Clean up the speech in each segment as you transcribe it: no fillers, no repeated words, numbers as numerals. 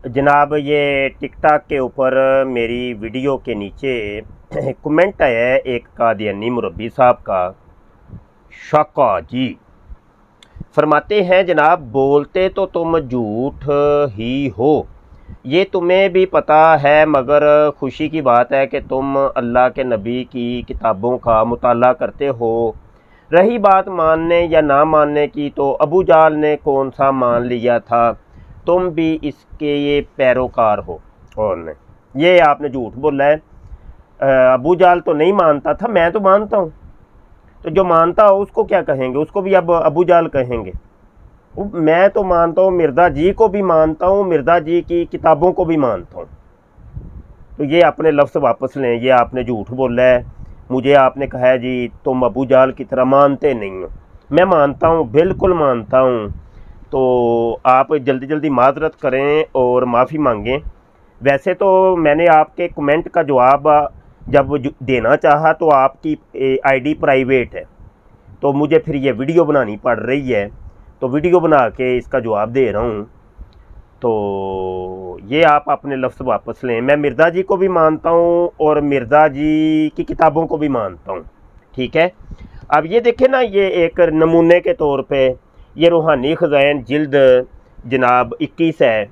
जनाब ये टिकटॉक के ऊपर मेरी वीडियो के नीचे कमेंट आया है एक कादियानी मुरब्बी साहब का। शाका जी फरमाते हैं, जनाब बोलते तो तुम झूठ ही हो, ये तुम्हें भी पता है, मगर खुशी की बात है कि तुम अल्लाह के नबी की किताबों का मुताला करते हो। रही बात मानने या ना मानने की, तो अबू जाल ने कौन सा मान लिया था, तुम भी इसके ये पैरोकार हो। और ने ये आपने झूठ बोला है। अबू जाल तो नहीं मानता था, मैं तो मानता हूँ। तो जो मानता हो उसको क्या कहेंगे, उसको भी अब अबू जाल कहेंगे। मैं तो मानता हूँ, मिर्ज़ा जी को भी मानता हूँ, मिर्ज़ा जी की किताबों को भी मानता हूँ। तो ये अपने लफ्ज़ वापस लें, ये आपने झूठ बोला है। मुझे आपने कहा है जी तुम अबू जाल की तरह मानते नहीं हो। मैं मानता हूँ, बिल्कुल मानता हूँ। तो आप जल्दी जल्दी माजरत करें और माफ़ी मांगें। वैसे तो मैंने आपके कमेंट का जवाब जब देना चाहा तो आपकी आईडी प्राइवेट है, तो मुझे फिर ये वीडियो बनानी पड़ रही है, तो वीडियो बना के इसका जवाब दे रहा हूँ। तो ये आप अपने लफ्ज़ वापस लें। मैं मिर्ज़ा जी को भी मानता हूँ और मिर्ज़ा जी की किताबों को भी मानता हूँ, ठीक है। अब ये देखें ना, ये एक नमूने के तौर पे ये रूहानी ख़ज़ाइन जिल्द जनाब 21 है,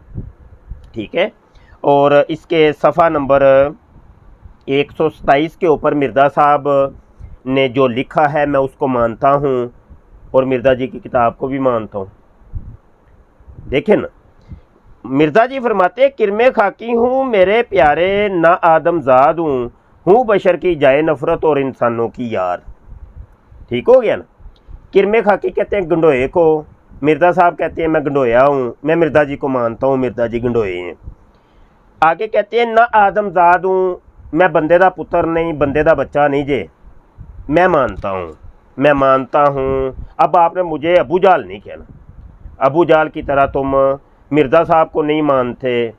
ठीक है। और इसके सफ़ा नंबर 127 के ऊपर मिर्ज़ा साहब ने जो लिखा है मैं उसको मानता हूँ और मिर्ज़ा जी की किताब को भी मानता हूँ। देखें ना, मिर्ज़ा जी फरमाते, किरमे खाकी हूँ मेरे प्यारे, ना आदमजाद हूँ बशर की जाए नफ़रत और इंसानों की यार। ठीक हो गया ना। किरमे खाकी कहते हैं गंडोए को, मिर्ज़ा साहब कहते हैं मैं गंडोया हूँ, मैं मिर्ज़ा जी को मानता हूँ, मिर्ज़ा जी गंडोए हैं। आगे कहते हैं ना आदमजाद हूँ, मैं बंदे दा पुत्र नहीं, बंदे दा बच्चा नहीं जे, मैं मानता हूँ, मैं मानता हूँ। अब आपने मुझे अबू जाल नहीं कहना। अबू जाल की तरह तुम मिर्ज़ा साहब को नहीं मानते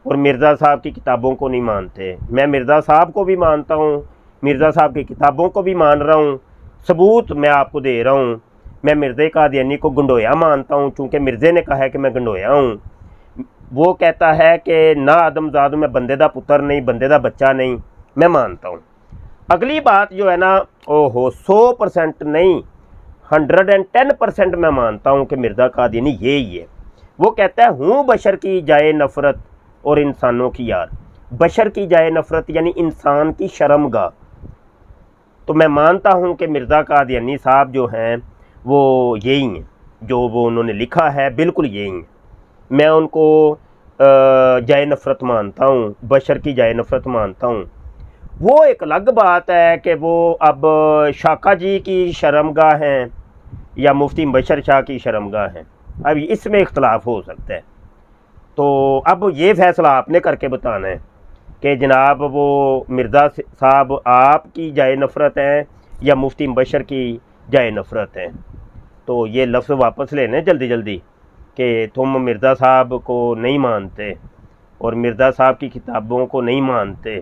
और मिर्ज़ा साहब की किताबों को नहीं मानते। मैं मिर्ज़ा साहब को भी मानता हूँ, मिर्ज़ा साहब की किताबों को भी मान रहा हूँ। सबूत मैं आपको दे रहा हूँ। मैं मिर्ज़े कादियानी को गंडोया मानता हूँ, चूँकि मिर्ज़े ने कहा है कि मैं गंडोया हूँ। वो कहता है कि ना आदमजाद, मैं बंदे दा पुत्र नहीं, बंदे दा बच्चा नहीं, मैं मानता हूँ। अगली बात जो है ना, ओहो 100% नहीं 110% मैं मानता हूँ कि मिर्ज़ा कादियानी ये ही है। वो कहता है हूँ बशर की जाए नफ़रत और इंसानों की यार। बशर की जाए नफ़रत यानी इंसान की शर्मगाह। तो मैं मानता हूँ कि मिर्ज़ा कादियानी साहब जो हैं वो यही हैं, जो वो उन्होंने लिखा है बिल्कुल यही हैं। मैं उनको जाए नफ़रत मानता हूँ, बशर की जाए नफ़रत मानता हूँ। वो एक अलग बात है कि वो अब शाका जी की शर्मगाह हैं या मुफ्ती बशर शाह की शर्मगाह हैं। अब इसमें इख्तलाफ हो सकता है। तो अब ये फ़ैसला आपने करके बताना है कि जनाब वो मिर्ज़ा साहब आपकी जाए नफ़रत हैं या मुफ्ती बशर की जाए नफ़रत हैं। तो ये लफ्ज़ वापस लेने जल्दी जल्दी कि तुम मिर्ज़ा साहब को नहीं मानते और मिर्ज़ा साहब की किताबों को नहीं मानते।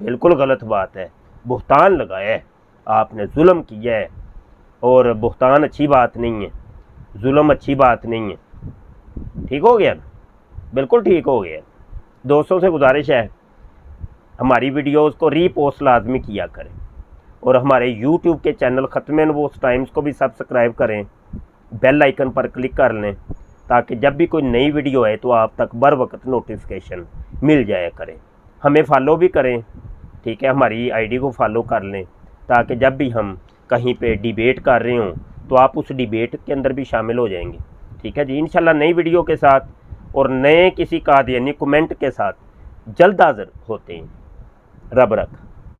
बिल्कुल गलत बात है। बुहतान लगाया है आपने, जुल्म किया है, और बुहतान अच्छी बात नहीं है, जुल्म अच्छी बात नहीं है। ठीक हो गया ना, बिल्कुल ठीक हो गया। दोस्तों से गुजारिश है हमारी वीडियोस को रीपोस्ट लाजमी किया करें और हमारे यूट्यूब के चैनल ख़त्म नबूस टाइम्स को भी सब्सक्राइब करें, बेल आइकन पर क्लिक कर लें ताकि जब भी कोई नई वीडियो आए तो आप तक बर वक्त नोटिफिकेशन मिल जाया करें। हमें फॉलो भी करें, ठीक है, हमारी आईडी को फॉलो कर लें ताकि जब भी हम कहीं पे डिबेट कर रहे हों तो आप उस डिबेट के अंदर भी शामिल हो जाएंगे। ठीक है जी, इंशाल्लाह नई वीडियो के साथ और नए किसी कादियानी कमेंट के साथ जल्द हाजिर होते हैं। रब रख।